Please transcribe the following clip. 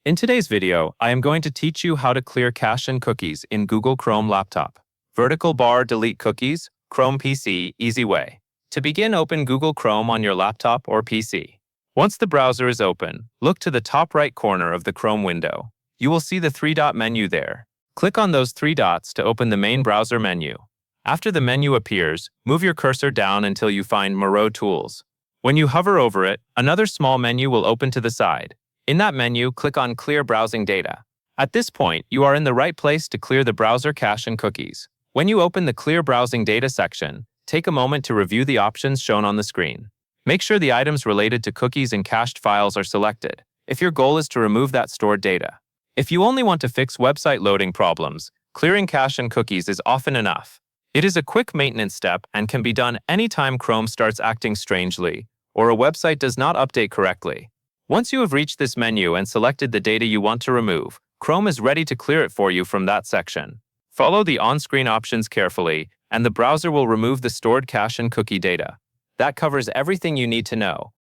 In today's video, I am going to teach you how to clear cache and cookies in Google Chrome laptop. Vertical bar delete cookies, Chrome PC, easy way. To begin, open Google Chrome on your laptop or PC. Once the browser is open, look to the top right corner of the Chrome window. You will see the three-dot menu there. Click on those three dots to open the main browser menu. After the menu appears, move your cursor down until you find More Tools. When you hover over it, another small menu will open to the side. In that menu, click on Clear Browsing Data. At this point, you are in the right place to clear the browser cache and cookies. When you open the Clear Browsing Data section, take a moment to review the options shown on the screen. Make sure the items related to cookies and cached files are selected, if your goal is to remove that stored data. If you only want to fix website loading problems, clearing cache and cookies is often enough. It is a quick maintenance step and can be done anytime Chrome starts acting strangely or a website does not update correctly. Once you have reached this menu and selected the data you want to remove, Chrome is ready to clear it for you from that section. Follow the on-screen options carefully, and the browser will remove the stored cache and cookie data. That covers everything you need to know.